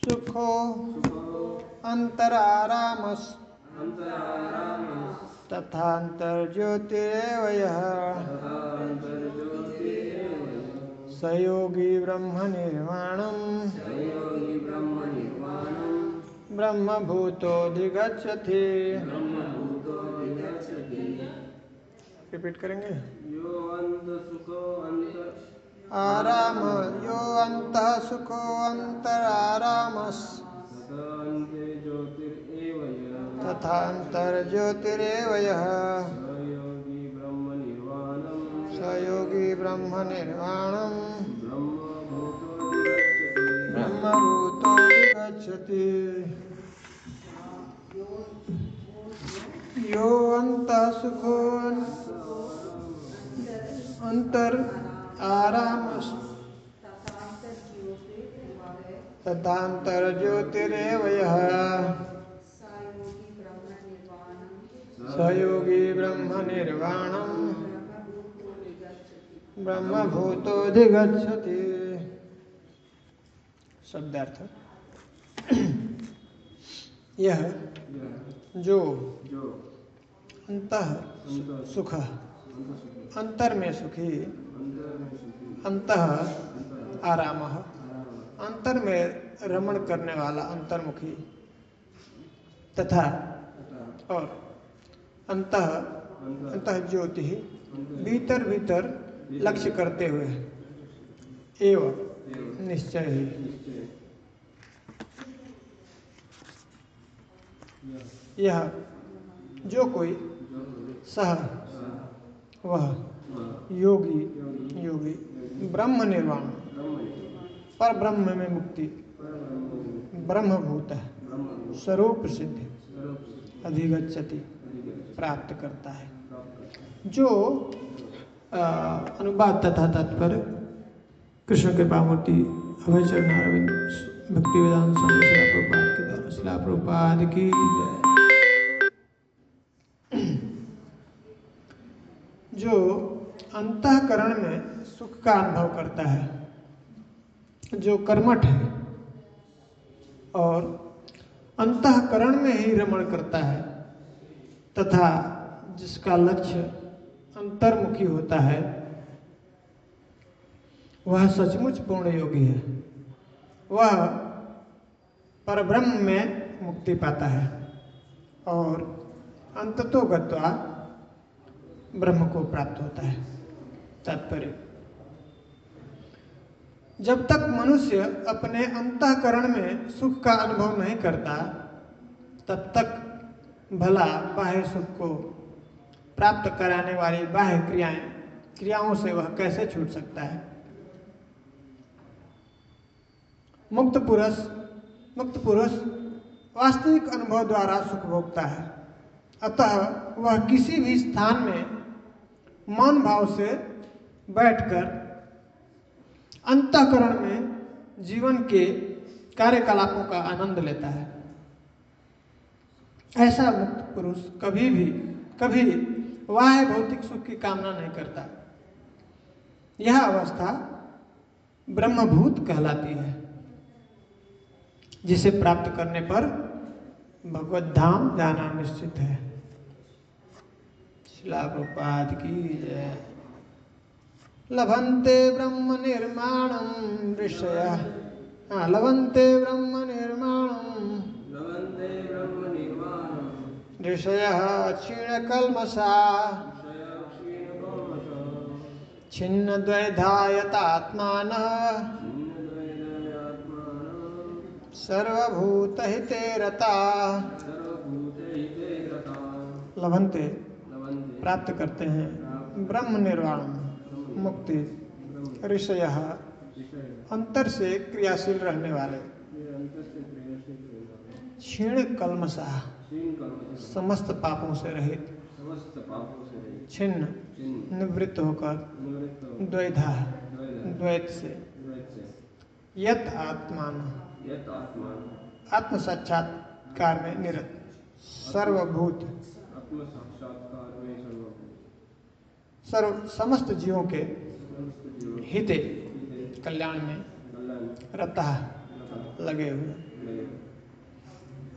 सुखो अंतरारामस् तथान्तर्ज्योतिरेव यः स योगी ब्रह्मनिर्वाणं ब्रह्मभूतोऽधिगच्छति। रिपीट करेंगे। आराम यो अंतः सुखो अंतरारामस् तथान्तर्ज्योतिरेव यः स योगी ब्रह्मनिर्वाणं ब्रह्मभूतोऽधिगच्छति। यो अंतः सुखो अंतर आरामस् तथान्तर्ज्योतिरेव यः स योगी ब्रह्मनिर्वाणं ब्रह्मभूतोऽधिगच्छति। शब्दार्थ। यह जो अंतः सुख अंतर में सुखी अंतः आरामः अंतर में रमण करने वाला अंतर्मुखी तथा और अंतः ज्योति भीतर भीतर लक्ष्य करते हुए एवं निश्चय ही यह जो कोई सह वह योगी ब्रह्म निर्वाण पर ब्रह्म में मुक्ति ब्रह्मभूत स्वरूप सिद्धि अधिगच्छति प्राप्त करता है। जो अनुवाद तथा तात्पर्य कृष्ण कृपामूर्ति अभय चरणारविंद भक्तिवेदांत स्वामी शिला प्रभुपाद के द्वारा शिला प्रभुपाद की जय। जो अंतःकरण में सुख का अनुभव करता है जो कर्मठ है और अंतःकरण में ही रमण करता है तथा जिसका लक्ष्य अंतर्मुखी होता है वह सचमुच पूर्ण योगी है। वह परब्रह्म में मुक्ति पाता है और अंततोगत्वा ब्रह्म को प्राप्त होता है। तात्पर्य। जब तक मनुष्य अपने अंतःकरण में सुख का अनुभव नहीं करता तब तक भला बाह्य सुख को प्राप्त कराने वाली बाह्य क्रियाओं से वह कैसे छूट सकता है। मुक्त पुरुष वास्तविक अनुभव द्वारा सुख भोगता है। अतः वह किसी भी स्थान में मौन भाव से बैठकर अंतःकरण में जीवन के कार्यकलापों का आनंद लेता है। ऐसा मुक्त पुरुष कभी बाह्य भौतिक सुख की कामना नहीं करता। यह अवस्था ब्रह्मभूत कहलाती है जिसे प्राप्त करने पर भगवत धाम जाना निश्चित है। शिला प्रभुपाद की जय। लभन्ते ब्रह्म निर्माणं ऋषयः लभन्ते ब्रह्म निर्माणं ऋषयः क्षीणकल्मषा छिन्नद्वैधायतात्मानः सर्वभूतहिते रताः। लभन्ते प्राप्त करते हैं ब्रह्म निर्वाण मुक्ति ऋषयः अंतर से क्रियाशील रहने वाले क्षीण कल्मषाः समस्त पापों से रहित छिन्न निवृत्त होकर द्वैधा द्वैत से यत आत्मान आत्म साक्षात्कार में निरत सर्वभूत समस्त जीवों के हिते कल्याण में रता लगे हुए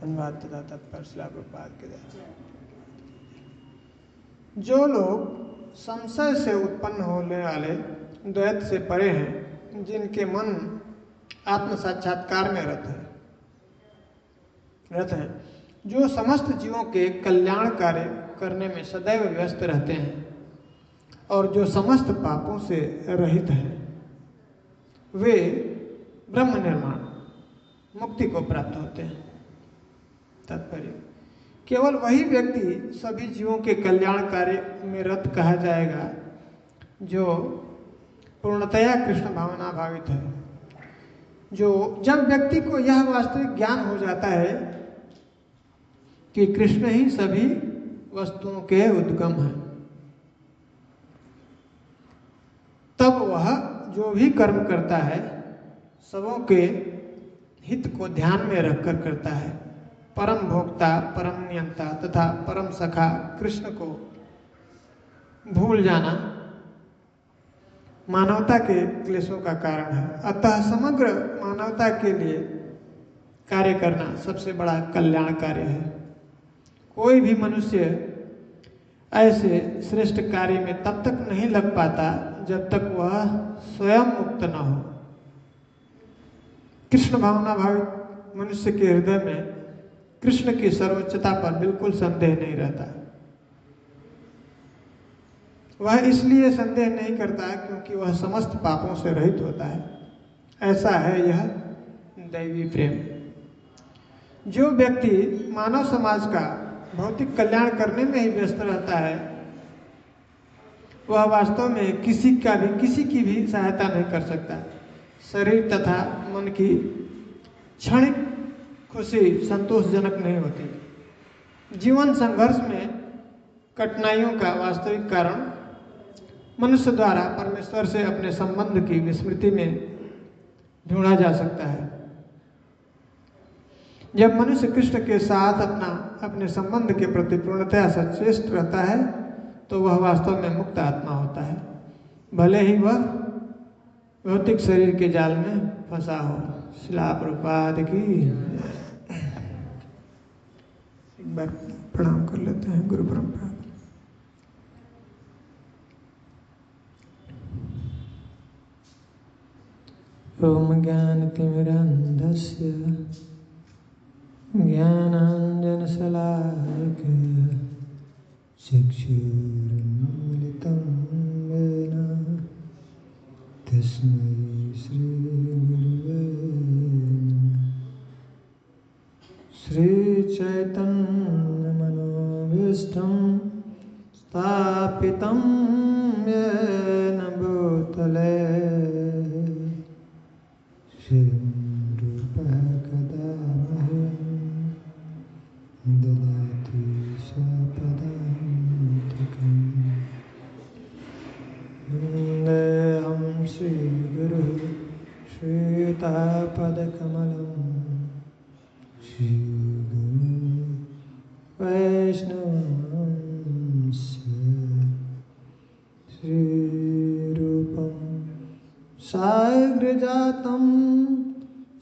अनुवाद तथा तत्पर श्रील प्रभुपाद के द्वारा। जो लोग संशय से उत्पन्न होने वाले द्वैत से परे हैं, जिनके मन आत्म साक्षात्कार में रत हैं, जो समस्त जीवों के कल्याण कार्य करने में सदैव व्यस्त रहते हैं और जो समस्त पापों से रहित हैं, वे ब्रह्म निर्माण मुक्ति को प्राप्त होते हैं। तात्पर्य, केवल वही व्यक्ति सभी जीवों के कल्याण कार्य में रत कहा जाएगा जो पूर्णतया कृष्ण भावना भावित है। जब व्यक्ति को यह वास्तविक ज्ञान हो जाता है कि कृष्ण ही सभी वस्तुओं के उद्गम हैं, तब वह जो भी कर्म करता है सबों के हित को ध्यान में रखकर करता है। परम भोक्ता, परम नियंता तथा परम सखा कृष्ण को भूल जाना मानवता के क्लेशों का कारण है। अतः समग्र मानवता के लिए कार्य करना सबसे बड़ा कल्याण कार्य है। कोई भी मनुष्य ऐसे श्रेष्ठ कार्य में तब तक नहीं लग पाता जब तक वह स्वयं मुक्त न हो। कृष्ण भावना भावित मनुष्य के हृदय में कृष्ण की सर्वोच्चता पर बिल्कुल संदेह नहीं रहता। वह इसलिए संदेह नहीं करता क्योंकि वह समस्त पापों से रहित होता है। ऐसा है यह दैवी प्रेम। जो व्यक्ति मानव समाज का भौतिक कल्याण करने में ही व्यस्त रहता है, वह वास्तव में किसी की भी सहायता नहीं कर सकता। शरीर तथा मन की क्षणिक खुशी संतोषजनक नहीं होती। जीवन संघर्ष में कठिनाइयों का वास्तविक कारण मनुष्य द्वारा परमेश्वर से अपने संबंध की विस्मृति में ढूंढा जा सकता है। जब मनुष्य कृष्ण के साथ अपने संबंध के प्रति पूर्णतया सचेष्ट रहता है, तो वह वास्तव में मुक्त आत्मा होता है, भले ही वह भौतिक शरीर के जाल में फंसा हो। श्रील प्रभुपाद की। एक बार प्रणाम कर लेते हैं गुरु परंपरा। ओम ज्ञानतिमिरान्धस्य ज्ञानाञ्जनशलाकया चक्षुरुन्मीलितं येन तस्मै श्रीगुरुवे नमः। श्रीचैतन्यमनोभीष्टं स्थापितं येन भूतले रूपः कदा मह्यं ददाति स्वपदान्तिकम्। वन्देऽहं श्रीगुरुः श्रीयुतापदकमलं श्रीगुरुं वैष्णवंश श्रीरूपं साग्रजातं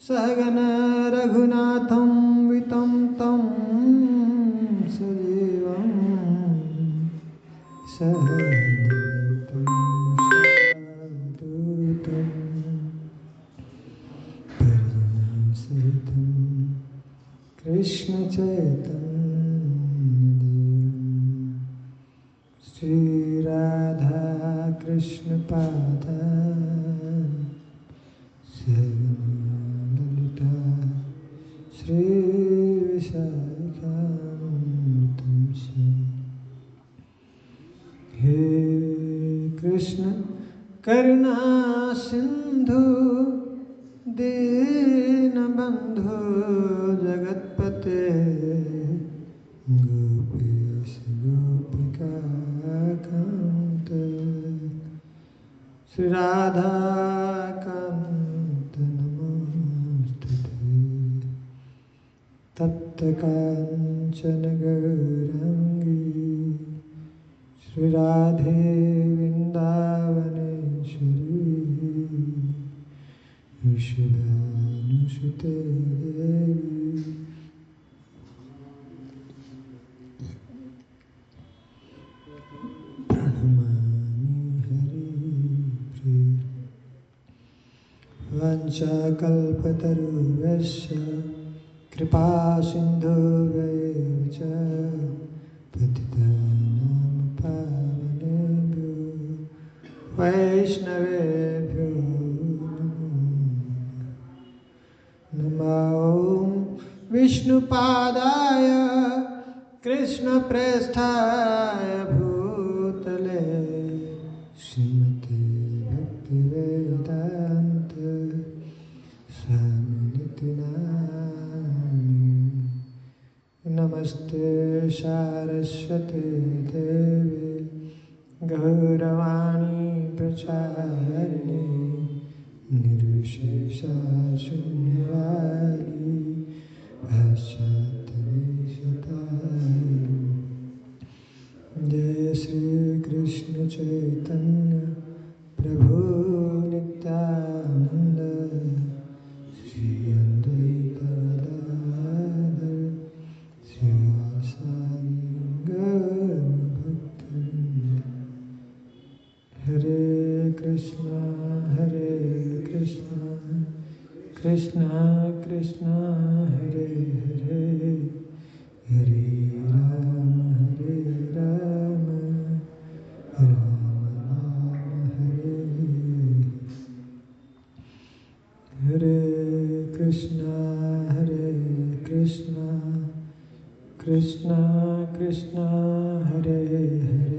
सहगण रघुनाथं वितं तं सजीवं सहद्वैतं सावधूतं परिजनसहितं कृष्ण चैतन्यदेवं श्री राधा कृष्ण पादान् ललिता श्री विशाखान्वितं हे कृष्ण करुणा सिंधु दीनबंधु जगत्पते गोपेश गोपिकाकान्त श्री राधा कांत नमोस्तुते। तप्त कांचन गौरांगी श्री राधे वृंदावनेश्वरी ऋषभानुसुते देवी प्रणमामि हरिप्रिये वंशकल्पतरुभ्यश्च कृपा सिन्धुभ्यैव च पतितानां पावनेभ्यो वैष्णवेभ्यो नमो विष्णुपादाय कृष्णप्रेष्ठाय भूतले श्रीमते भक्तिवेदान्त स्वामिनिति नामिने नमस्ते सारस्वते देवे गौरवाणी प्रचारिणे निर्विशेषा शून्यवादी भाष्यात्तदेशतारिणे जय श्री कृष्ण चैतन्य प्रभु नित्यानंद श्री अद्वैत गदाधर श्रीवासादि गौरभक्तवृंद हरे कृष्णा कृष्णा कृष्णा हरे हरे हरे राम राम राम हरे हरे कृष्णा कृष्णा कृष्णा हरे हरे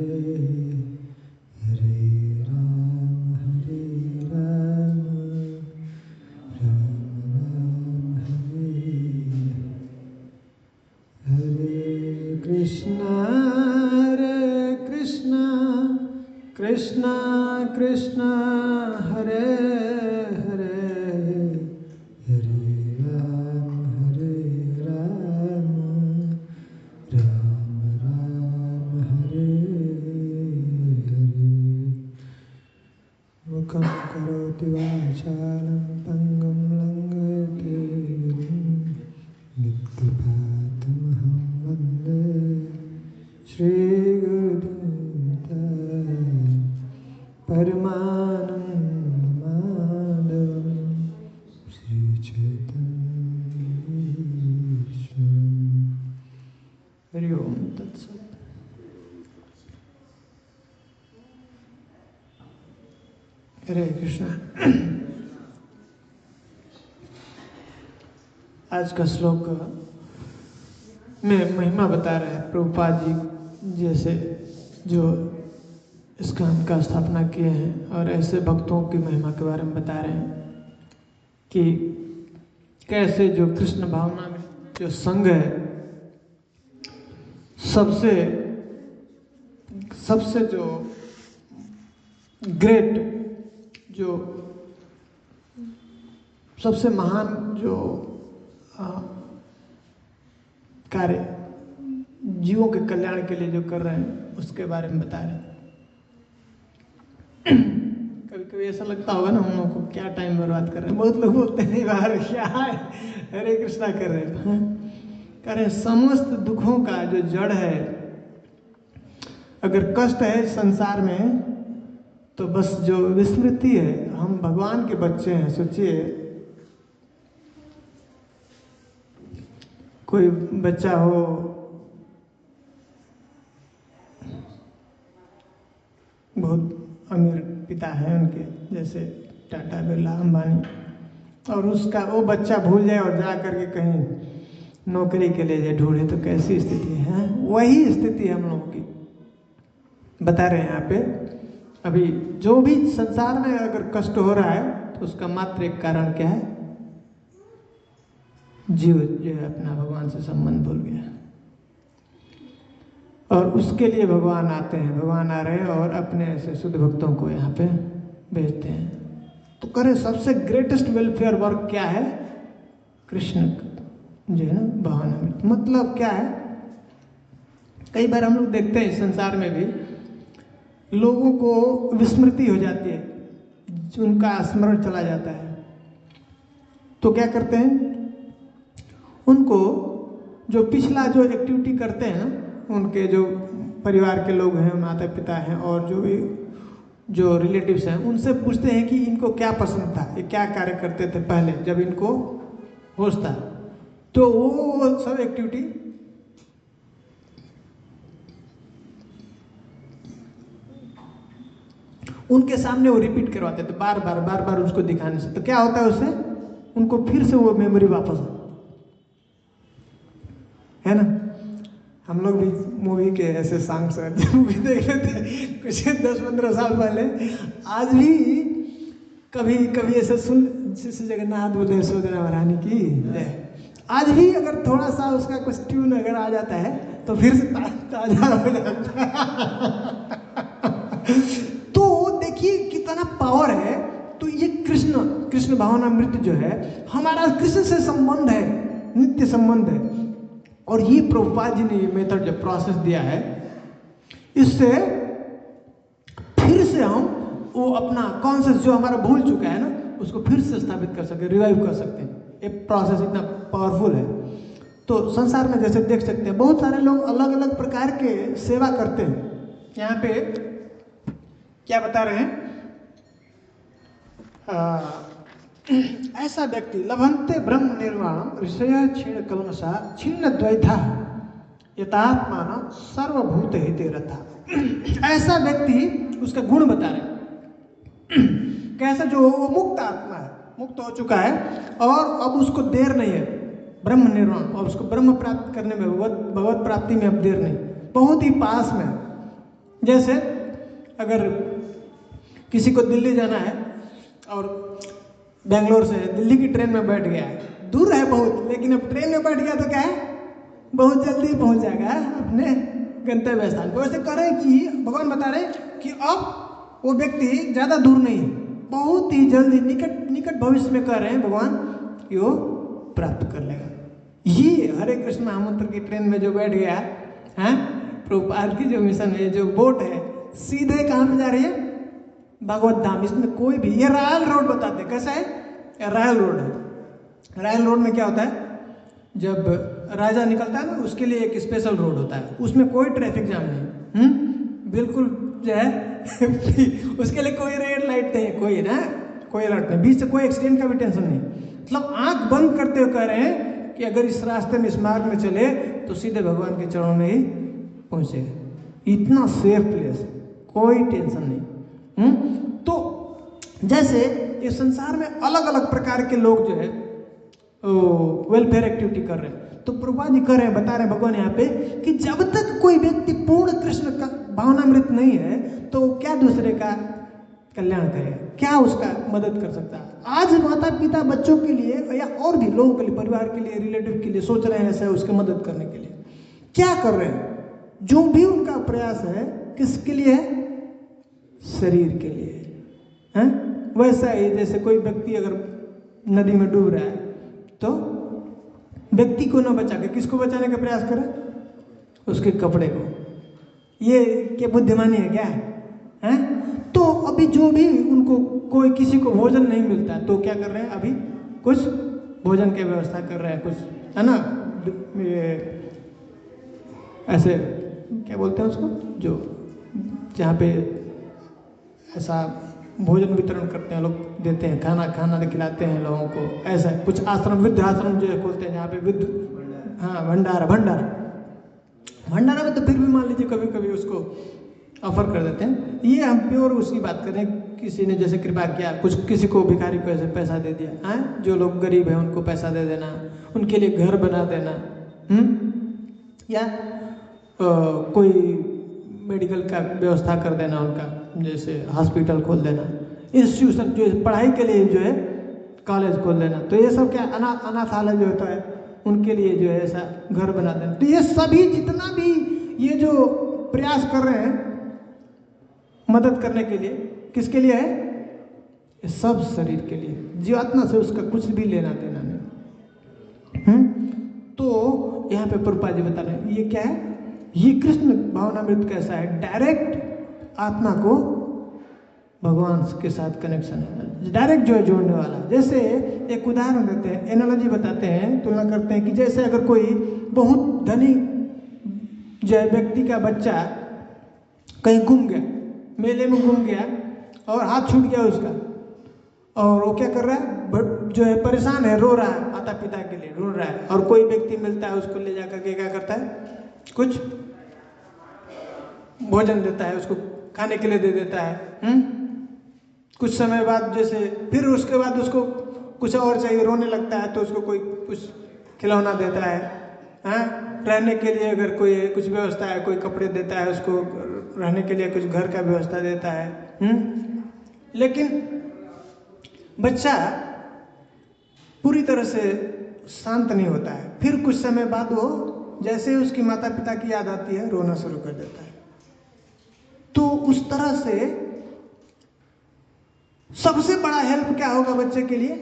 हरे राम राम राम हरे हरे कृष्णा कृष्णा कृष्णा हरे हरे हरे राम राम राम हरे हरे मुखं करोति वाचालं पङ्गुं लङ्घयति यत्कृपातमहं वन्दे श्रीगुरुदेवं परमानन्दमाधवं श्रीचैतन्येश्वरम्। हरि ओम तत्सत्। हरे कृष्णा। आज का श्लोक में महिमा बता रहे हैं प्रभुपाद जी जैसे जो इस्कॉन का स्थापना किए हैं और ऐसे भक्तों की महिमा के बारे में बता रहे हैं कि कैसे जो कृष्ण भावना में जो संग है सबसे जो ग्रेट जो सबसे महान जो कार्य जीवों के कल्याण के लिए जो कर रहे हैं उसके बारे में बता रहे हैं। कभी कभी ऐसा लगता होगा ना हम लोगों को क्या टाइम बर्बाद कर रहे हैं। बहुत लोग बोलते हैं बाहर क्या है हरे कृष्णा कर रहे हैं। कह रहे समस्त दुखों का जो जड़ है, अगर कष्ट है संसार में तो बस जो विस्मृति है, हम भगवान के बच्चे हैं। सोचिए कोई बच्चा हो बहुत अमीर पिता है उनके, जैसे टाटा बिरला अंबानी, और उसका वो बच्चा भूल जाए और जा करके कहीं नौकरी के लिए जाए ढूंढे तो कैसी स्थिति है। वही स्थिति हम लोगों की बता रहे हैं यहाँ पे। अभी जो भी संसार में अगर कष्ट हो रहा है तो उसका मात्र एक कारण क्या है, जीव जो है अपना भगवान से संबंध भूल गया। और उसके लिए भगवान आते हैं, भगवान आ रहे हैं और अपने ऐसे शुद्ध भक्तों को यहाँ पे भेजते हैं। तो करे सबसे ग्रेटेस्ट वेलफेयर वर्क क्या है, कृष्ण जो है ना भावनामृत। मतलब क्या है, कई बार हम लोग देखते हैं संसार में भी लोगों को विस्मृति हो जाती है, उनका स्मरण चला जाता है। तो क्या करते हैं, उनको जो पिछला जो एक्टिविटी करते हैं ना, उनके जो परिवार के लोग हैं, माता पिता हैं और जो भी जो रिलेटिव्स हैं, उनसे पूछते हैं कि इनको क्या पसंद था, ये क्या कार्य करते थे पहले जब इनको होश था। तो वो सब एक्टिविटी उनके सामने वो रिपीट करवाते थे, बार बार उसको दिखाने से। तो क्या होता है उससे, उनको फिर से वो मेमोरी वापस है ना। हम लोग भी मूवी के ऐसे सॉन्ग्स मूवी देख लेते हैं कुछ 10-15 साल पहले, आज भी कभी कभी ऐसे सुन, जिस जगन्नाथ बोले यशोधरा महारानी की जय, आज भी अगर थोड़ा सा उसका कुछ ट्यून अगर आ जाता है तो फिर से ताजा हो जाता है। तो देखिए कितना पावर है। तो ये कृष्ण भावनामृत जो है, हमारा कृष्ण से संबंध है, नित्य संबंध है। और ये प्रभुपाद जी ने ये मेथड जो प्रोसेस दिया है, इससे फिर से हम वो अपना कॉन्शियस जो हमारा भूल चुका है ना, उसको फिर से स्थापित कर सकते, रिवाइव कर सकते हैं। ये प्रोसेस इतना पावरफुल है। तो संसार में जैसे देख सकते हैं, बहुत सारे लोग अलग अलग प्रकार के सेवा करते हैं। यहाँ पे क्या बता रहे हैं, ऐसा व्यक्ति लभंते ब्रह्म निर्वाण ऋषय क्षीण कलमसा छिन्न द्वैथा यथात्मान सर्वभूत हिते रथा। ऐसा व्यक्ति, उसका गुण बता रहे हैं, कैसा, जो वो मुक्त आत्मा है, मुक्त हो चुका है और अब उसको देर नहीं है ब्रह्म निर्वाण, और उसको ब्रह्म प्राप्त करने में, भगवत प्राप्ति में अब देर नहीं, बहुत ही पास में। जैसे अगर किसी को दिल्ली जाना है और बेंगलोर से दिल्ली की ट्रेन में बैठ गया है, दूर है बहुत, लेकिन अब ट्रेन में बैठ गया तो क्या है, बहुत जल्दी पहुंच जाएगा अपने गंतव्य स्थान पर। वैसे कह रहे हैं कि भगवान बता रहे हैं कि अब वो व्यक्ति ज़्यादा दूर नहीं है, बहुत ही जल्दी निकट भविष्य में कह रहे हैं भगवान कि वो प्राप्त कर लेगा। ये हरे कृष्ण महामंत्र की ट्रेन में जो बैठ गया है, प्रभुपाद की जो मिशन है, जो बोट है, सीधे कहाँ पे जा रही है, भगवत धाम। इसमें कोई भी, ये रॉयल रोड बताते हैं, कैसा है, रॉयल रोड है। रॉयल रोड में क्या होता है, जब राजा निकलता है ना, उसके लिए एक स्पेशल रोड होता है, उसमें कोई ट्रैफिक जाम नहीं, बिल्कुल जो है उसके लिए कोई रेड लाइट नहीं, कोई ना, कोई अलर्ट नहीं, बीच से कोई एक्सीडेंट का भी टेंशन नहीं। मतलब आंख बंद करते हुए कह रहे हैं कि अगर इस रास्ते में, इस मार्ग में चले तो सीधे भगवान के चरणों में ही पहुंचेगा। इतना सेफ प्लेस, कोई टेंशन नहीं। तो जैसे इस संसार में अलग अलग प्रकार के लोग जो है वेलफेयर एक्टिविटी कर रहे हैं, तो प्रभुपाद जी कर रहे हैं, बता रहे हैं भगवान यहाँ पे कि जब तक कोई व्यक्ति पूर्ण कृष्ण का भावनामृत नहीं है तो क्या दूसरे का कल्याण करेगा, क्या उसका मदद कर सकता है। आज माता पिता बच्चों के लिए या और भी लोगों के लिए, परिवार के लिए, रिलेटिव के लिए सोच रहे हैं ऐसा, उसके मदद करने के लिए क्या कर रहे हैं, जो भी उनका प्रयास है किसके लिए है, शरीर के लिए है। वैसा ही जैसे कोई व्यक्ति अगर नदी में डूब रहा है तो व्यक्ति को न बचा के किसको बचाने का प्रयास करे, उसके कपड़े को। ये क्या बुद्धिमानी है क्या है? तो अभी जो भी उनको कोई किसी को भोजन नहीं मिलता तो क्या कर रहे हैं, अभी कुछ भोजन की व्यवस्था कर रहे हैं, कुछ है ना, ये ऐसे क्या बोलते हैं उसको, जो जहाँ पे ऐसा भोजन वितरण करते हैं लोग, देते हैं खाना खिलाते हैं लोगों को। ऐसा कुछ आश्रम, वृद्ध आश्रम जो खोलते हैं जहाँ पे वृद्ध, हाँ, भंडारा में तो फिर भी मान लीजिए कभी कभी उसको ऑफर कर देते हैं। ये हम प्योर उसकी बात कर रहे हैं, किसी ने जैसे कृपा किया, कुछ किसी को भिखारी को ऐसे पैसा दे दिया, हाँ, जो लोग गरीब हैं उनको पैसा दे देना, उनके लिए घर बना देना, या कोई मेडिकल का व्यवस्था कर देना उनका, जैसे हॉस्पिटल खोल देना, इंस्टीट्यूशन जो पढ़ाई के लिए जो है कॉलेज खोल देना। तो ये सब क्या, अनाथालय जो होता है उनके लिए जो है ऐसा घर बना देना। तो ये सभी जितना भी ये जो प्रयास कर रहे हैं मदद करने के लिए, किसके लिए है, ये सब शरीर के लिए, जीवात्मा से उसका कुछ भी लेना देना नहीं। तो यहाँ पे प्रभुपाद जी बता रहे हैं ये क्या है, ये कृष्ण भावनामृत कैसा है, डायरेक्ट आत्मा को भगवान के साथ कनेक्शन है, डायरेक्ट जो है जोड़ने वाला। जैसे एक उदाहरण देते हैं, एनालॉजी बताते हैं, तुलना करते हैं कि जैसे अगर कोई बहुत धनी जो है व्यक्ति का बच्चा कहीं गुम गया, मेले में गुम गया और हाथ छूट गया उसका, और वो क्या कर रहा है, जो है परेशान है, रो रहा है, माता पिता के लिए ढूंढ रहा है, और कोई व्यक्ति मिलता है उसको ले जाकर के क्या करता है, कुछ भोजन देता है, उसको खाने के लिए दे देता है। कुछ समय बाद जैसे फिर उसके बाद उसको कुछ और चाहिए, रोने लगता है तो उसको कोई कुछ खिलौना देता है, रहने के लिए अगर कोई कुछ व्यवस्था है, कोई कपड़े देता है उसको, रहने के लिए कुछ घर का व्यवस्था देता है। लेकिन बच्चा पूरी तरह से शांत नहीं होता है, फिर कुछ समय बाद वो जैसे ही उसकी माता पिता की याद आती है रोना शुरू कर देता है। तो उस तरह से सबसे बड़ा हेल्प क्या होगा बच्चे के लिए,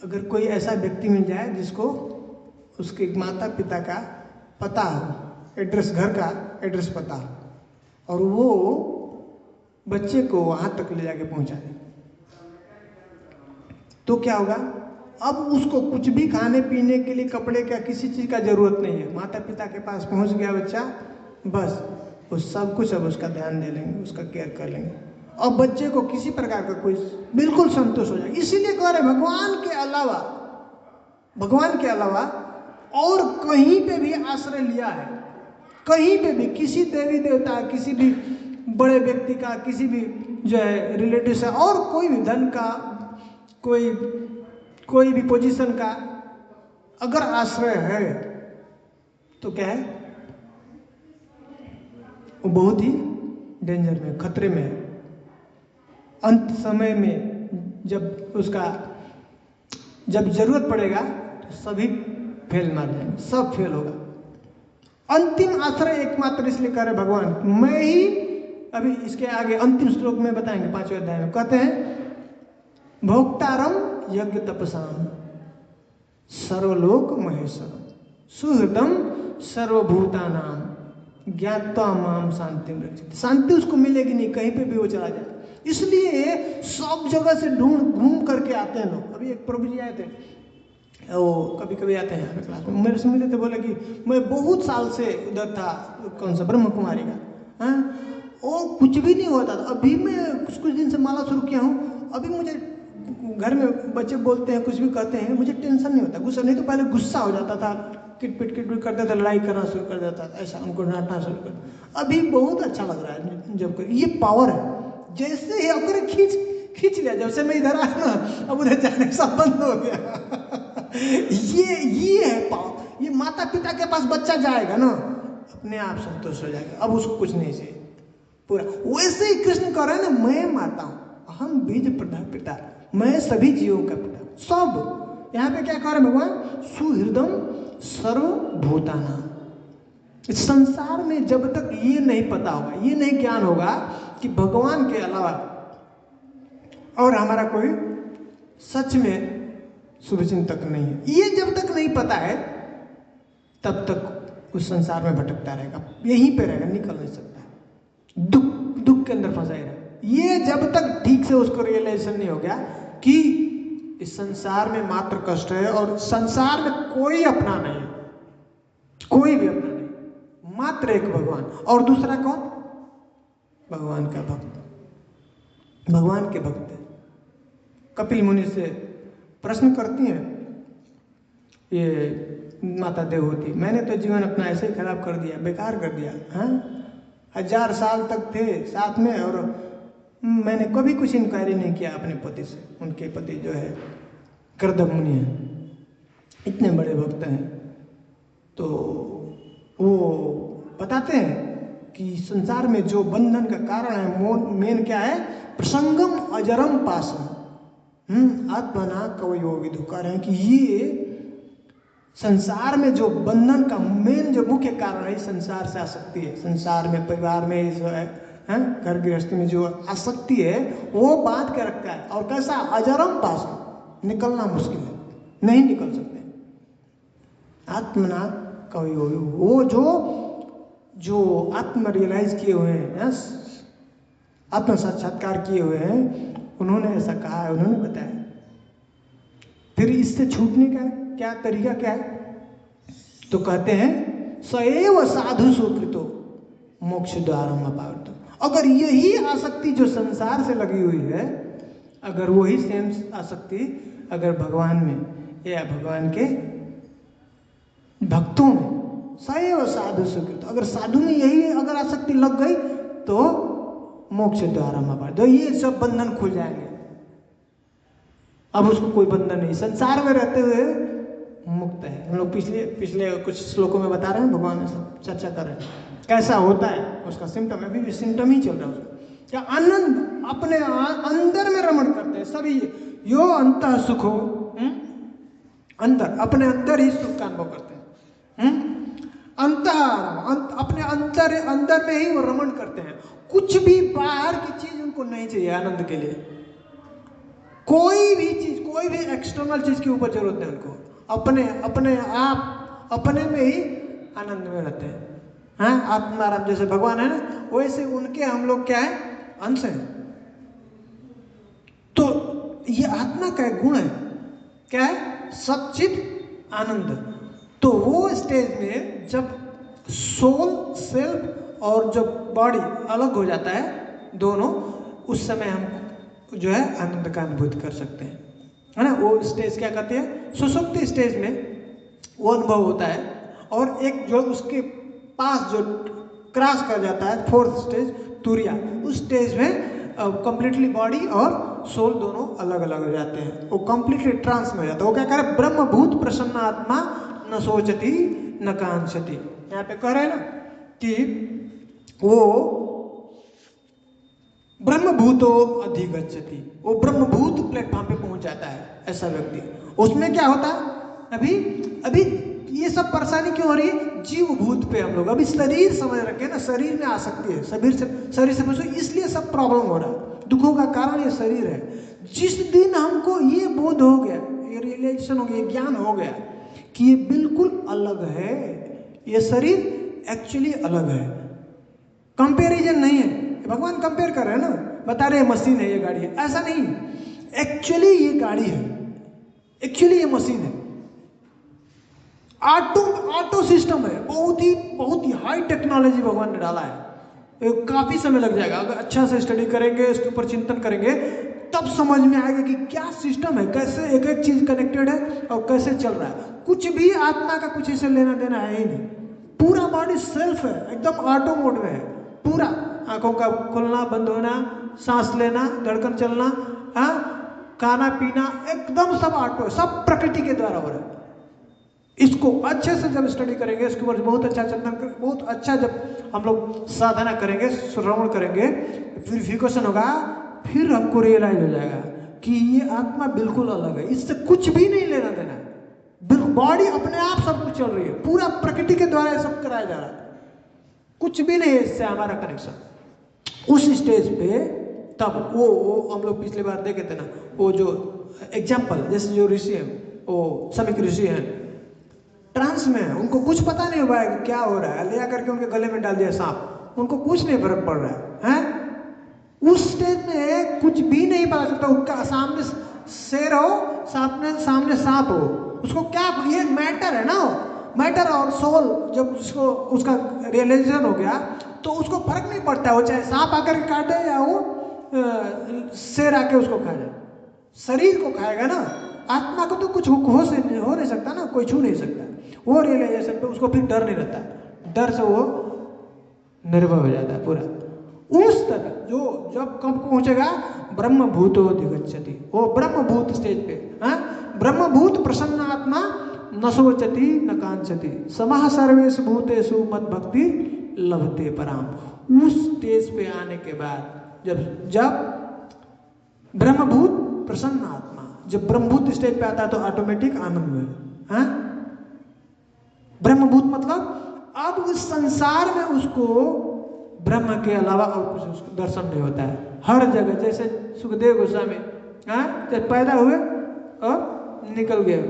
अगर कोई ऐसा व्यक्ति मिल जाए जिसको उसके माता पिता का पता हो, एड्रेस, घर का एड्रेस पता हो, और वो बच्चे को वहां तक ले जाके पहुंचा दे, तो क्या होगा, अब उसको कुछ भी खाने पीने के लिए, कपड़े का, किसी चीज का जरूरत नहीं है, माता पिता के पास पहुंच गया बच्चा, बस वो सब कुछ अब उसका ध्यान दे लेंगे, उसका केयर कर लेंगे, और बच्चे को किसी प्रकार का कोई बिल्कुल संतोष हो जाए। इसीलिए कह रहे भगवान के अलावा और कहीं पे भी आश्रय लिया है, कहीं पे भी किसी देवी देवता, किसी भी बड़े व्यक्ति का, किसी भी जो है रिलेटिव से, और कोई भी धन का, कोई भी पोजीशन का अगर आश्रय है तो क्या है, वो बहुत ही डेंजर में, खतरे में है। अंत समय में जब जरूरत पड़ेगा तो सभी फेल मार जाएंगे, सब फेल होगा। अंतिम आश्रय एकमात्र इसलिए कह रहे भगवान, मैं ही, अभी इसके आगे अंतिम श्लोक में बताएंगे 5वें अध्याय में, कहते हैं भोक्तारम यज्ञ तपसाम सर्वलोक महेश्वरम सुहृदम सर्वभूतानाम ज्ञात्वा माम शांति रक्षित। शांति उसको मिलेगी नहीं कहीं पे भी वो चला जाए, इसलिए सब जगह से घूम करके आते हैं लोग। अभी एक प्रभु जी आए थे, वो कभी कभी आते हैं हमें क्लास में, मेरे से मिले थे, बोले कि मैं बहुत साल से उधर था, कौन सा ब्रह्म कुमारी का, वो कुछ भी नहीं होता था, अभी मैं कुछ दिन से माला शुरू किया हूँ, अभी मुझे घर में बच्चे बोलते हैं, कुछ भी कहते हैं, मुझे टेंशन नहीं होता, गुस्सा नहीं तो पहले गुस्सा हो जाता था, किटपिट करते थे, लड़ाई करना शुरू कर देता था, ऐसा उनको डांटना शुरू कर। अभी बहुत अच्छा लग रहा है जब ये पावर है, जैसे ही अगर खींच लिया, जब से मैं इधर आया ना, अब उधर जाने सब बंद हो गया। ये है पावर। ये माता पिता के पास बच्चा जाएगा ना, अपने आप संतोष हो जाएगा, अब उसको कुछ नहीं चाहिए पूरा। वैसे ही कृष्ण कह रहे हैं ना, मैं माता हूं, अहम बीज प्रदान पिता, मैं सभी जीवों का पिता सब। यहाँ पे क्या कह रहे भगवान, सुहृदम सर्वभूताना। इस संसार में जब तक ये नहीं पता होगा, ये नहीं ज्ञान होगा कि भगवान के अलावा और हमारा कोई सच में शुभचिंतक नहीं है, ये जब तक नहीं पता है तब तक उस संसार में भटकता रहेगा, यहीं पे रहेगा, निकल नहीं सकता, दुख के अंदर फंसा रहेगा। ये जब तक ठीक से उसको रियलाइजेशन नहीं हो गया कि इस संसार में मात्र कष्ट है और संसार में कोई अपना नहीं, कोई भी अपना नहीं, मात्र एक भगवान, और दूसरा कौन, भगवान का भक्त, भगवान के भक्त। कपिल मुनि से प्रश्न करती हैं ये माता देवहूति, मैंने तो जीवन अपना ऐसे ही खराब कर दिया, बेकार कर दिया, 1000 साल तक थे साथ में और मैंने कभी कुछ इंक्वायरी नहीं किया अपने पति से। उनके पति जो है कर्दम मुनि हैं, इतने बड़े भक्त हैं, तो वो बताते हैं कि संसार में जो बंधन का कारण है, मेन क्या है, प्रसंगम अजरम पासम आत्मना कवयो विदु। कह रहे हैं कि ये संसार में जो बंधन का मेन जो मुख्य कारण है, संसार से आसक्ति है, संसार में, परिवार में, जो है घर गृहस्थी में जो आसक्ति है वो बांध के रखता है, और कैसा, अजरम पास, निकलना मुश्किल है, नहीं निकल सकते। आत्मना कवयो, वो जो आत्म रियलाइज किए हुए हैं, आत्म साक्षात्कार किए हुए हैं, उन्होंने ऐसा कहा है, उन्होंने बताया। फिर इससे छूटने का क्या तरीका क्या है? तो कहते हैं सएव साधु सुकृतो मोक्ष द्वारम अपावृतो। अगर यही आसक्ति जो संसार से लगी हुई है, अगर वही सेम आसक्ति अगर भगवान में या भगवान के भक्तों में, सएव साधु सुकृतो, अगर साधु में यही अगर आसक्ति लग गई तो मोक्ष द्वारम अपावृतो, ये सब बंधन खुल जाएंगे। अब उसको कोई बंधन नहीं, संसार में रहते हुए मुक्त है। हम लोग पिछले कुछ श्लोकों में बता रहे हैं, भगवान सब चर्चा कर रहे हैं कैसा होता है उसका सिम्टम। अभी भी सिम्टम ही चल रहा है उसका। क्या आनंद अपने अंदर में रमण करते हैं सभी, यो अंतः सुखो, अंदर अपने अंदर ही सुख का अनुभव करते हैं। अपने अंदर में ही वो रमण करते हैं। कुछ भी बाहर की चीज उनको नहीं चाहिए आनंद के लिए। कोई भी चीज, कोई भी एक्सटर्नल चीज के ऊपर जरूरत नहीं उनको। अपने आप अपने में ही आनंद में रहते हैं। हाँ, आत्माराम जैसे भगवान है ना, वैसे उनके हम लोग क्या है, अंश हैं। तो ये आत्मा का एक गुण है, क्या है, सच्चित आनंद। तो वो स्टेज में जब सोल, सेल्फ और जब बॉडी अलग हो जाता है दोनों, उस समय हम जो है आनंद का अनुभूति कर सकते हैं, है ना। वो स्टेज क्या कहते हैं, सुसुप्ति स्टेज में वो अनुभव होता है। और एक जो उसके पास जो क्रॉस कर जाता है फोर्थ स्टेज, तुरिया, उस स्टेज में कंप्लीटली बॉडी और सोल दोनों अलग अलग हो जाते हैं। वो कंप्लीटली ट्रांस में हो जाता है। वो क्या कह रहे हैं, ब्रह्मभूत प्रसन्न आत्मा न सोचती न कांक्षति। यहाँ पे कह रहे हैं ना कि वो ब्रह्मभूतो अधिगच्छति, वो ब्रह्मभूत प्लेटफॉर्म पे पहुंच जाता है ऐसा व्यक्ति। उसमें क्या होता है, अभी ये सब परेशानी क्यों हो रही है, जीव भूत पे हम लोग अभी शरीर समझ रखे ना, शरीर में आ सकती है, शरीर से पूछो, इसलिए सब प्रॉब्लम हो रहा है। दुखों का कारण ये शरीर है। जिस दिन हमको ये बोध हो गया, ये रियलाइजेशन हो गया, ज्ञान हो गया कि ये बिल्कुल अलग है, ये शरीर एक्चुअली अलग है, कंपेरिजन नहीं है। भगवान कंपेयर कर रहे हैं ना, बता रहे हैं मशीन है, ये गाड़ी है, ऐसा नहीं। एक्चुअली ये गाड़ी है, एक्चुअली ये मशीन है, ऑटो सिस्टम है, बहुत ही हाई टेक्नोलॉजी भगवान ने डाला है। काफी समय लग जाएगा, अगर अच्छा से स्टडी करेंगे, इसके ऊपर चिंतन करेंगे, तब समझ में आएगा कि क्या सिस्टम है, कैसे एक एक चीज कनेक्टेड है और कैसे चल रहा है। कुछ भी आत्मा का कुछ इसे लेना देना है ही नहीं। पूरा बॉडी सेल्फ है, एकदम ऑटो मोड में है पूरा। आंखों का खुलना बंद होना, सांस लेना, धड़कन चलना, खाना पीना, एकदम सब ऑटो, सब प्रकृति के द्वारा हो रहा है। इसको अच्छे से जब स्टडी करेंगे, इसके ऊपर बहुत अच्छा चिंतन करेंगे, बहुत अच्छा जब हम लोग साधना करेंगे, श्रवण करेंगे, प्यूरिफिकेशन होगा, फिर हमको रियलाइज हो जाएगा कि ये आत्मा बिल्कुल अलग है, इससे कुछ भी नहीं लेना देना है। बॉडी अपने आप सब कुछ चल रही है, पूरा प्रकृति के द्वारा ये सब कराया जा रहा है, कुछ भी नहीं है इससे हमारा कनेक्शन। उस स्टेज पे तब वो हम लोग पिछली बार देखे थे ना, वो जो एग्जाम्पल, जैसे जो ऋषि है, वो समीक ऋषि है, ट्रांस में है, उनको कुछ पता नहीं हुआ है कि क्या हो रहा है, ले आकर के उनके गले में डाल दिया सांप, उनको कुछ नहीं फर्क पड़ रहा है। उस स्टेज में कुछ भी नहीं पता चलता, उसका सामने शेर हो, सामने सांप हो, उसको क्या, ये मैटर है ना, मैटर और सोल जब उसको उसका रियलाइजेशन हो गया तो उसको फर्क नहीं पड़ता, वो चाहे सांप आकर के काटे या वो शेर आके उसको खा जाए, शरीर को खाएगा ना। आत्मा को तो कुछ हो नहीं सकता ना, कोई छू नहीं सकता। वो रियलाइजेशन पे उसको फिर डर नहीं रहता, डर से वो निर्भय हो जाता है पूरा। उस तक जो जब कब पहुंचेगा, ब्रह्मभूतो अधिगच्छति, वो ब्रह्मभूत स्टेज पे, ब्रह्मभूत प्रसन्न आत्मा न सोचति न कांक्षति, समः सर्वेषु भूतेषु मद भक्ति लभते पराम। उस स्टेज पे आने के बाद जब ब्रह्मभूत प्रसन्न आत्मा जब ब्रह्मभूत स्टेज पे आता है तो ऑटोमेटिक आनंद में, ब्रह्मभूत मतलब अब उस संसार में उसको ब्रह्म के अलावा और कुछ उसको दर्शन नहीं होता है। हर जगह जैसे सुखदेव गोस्वामी जब पैदा हुए और निकल गए,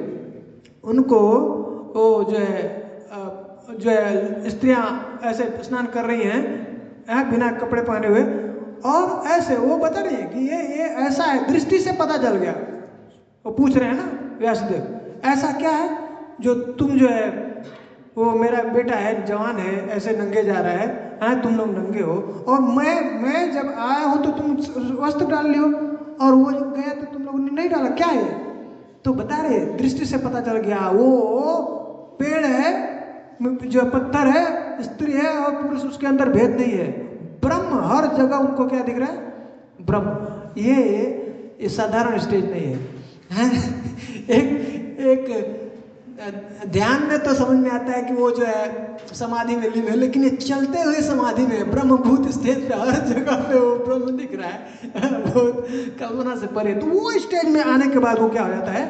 उनको वो जो है स्त्रियां ऐसे स्नान कर रही हैं बिना कपड़े पहने हुए, और ऐसे वो बता रही है कि ये ऐसा है, दृष्टि से पता चल गया। वो पूछ रहे हैं ना व्यासदेव, ऐसा क्या है जो तुम जो है, वो मेरा बेटा है जवान है, ऐसे नंगे जा रहा है, हाँ तुम लोग नंगे हो, और मैं जब आया हूँ तो तुम वस्त्र डाल लियो, और वो जब गया तो तुम लोगों ने नहीं डाला, क्या है? तो बता रहे दृष्टि से पता चल गया, वो पेड़ है, जो पत्थर है, स्त्री है और पुरुष, उसके अंदर भेद नहीं है। ब्रह्म हर जगह उनको क्या दिख रहा है? ब्रह्म। ये साधारण स्टेज नहीं है। एक ध्यान में तो समझ में आता है कि वो जो है समाधि में लीन है, लेकिन ये चलते हुए समाधि में ब्रह्मभूत स्टेज पे हर जगह पे वो ब्रह्म दिख रहा है, बहुत कल्पना से परे। तो वो स्टेज में आने के बाद वो क्या हो जाता है?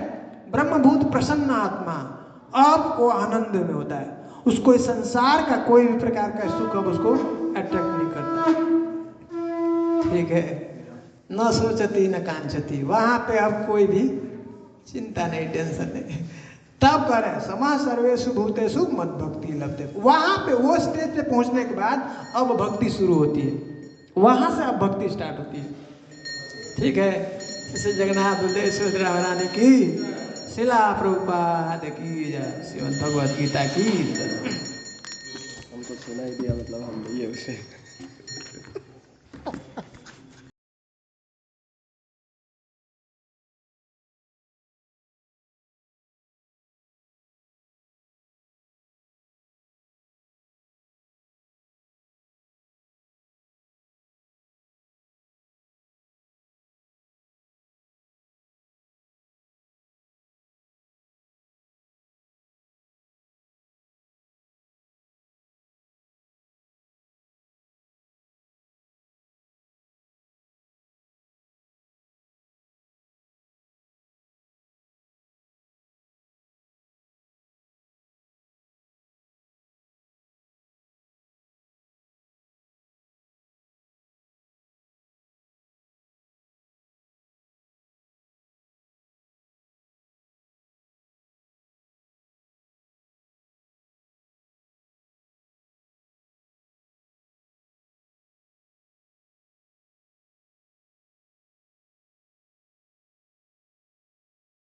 ब्रह्मभूत प्रसन्न आत्मा, अब वो आनंद में होता है। उसको इस संसार का कोई भी प्रकार का सुख अब उसको अट्रैक्ट नहीं करता। ठीक है, न सोचती न कांचती, वहां पे अब कोई भी चिंता नहीं, टेंशन नहीं। तब करे समा सर्वेषु भूतेषु मद भक्ति लभते। वहां पे वो स्टेज पे पहुंचने के बाद अब भक्ति शुरू होती है, वहां से अब भक्ति स्टार्ट होती है। ठीक है, जैसे जगन्नाथ बलदेव रानी की, शिला प्रभुपाद की जय, श्रीमद् भगवद गीता की। हमको सुनाई दिया, मतलब हम ये उसे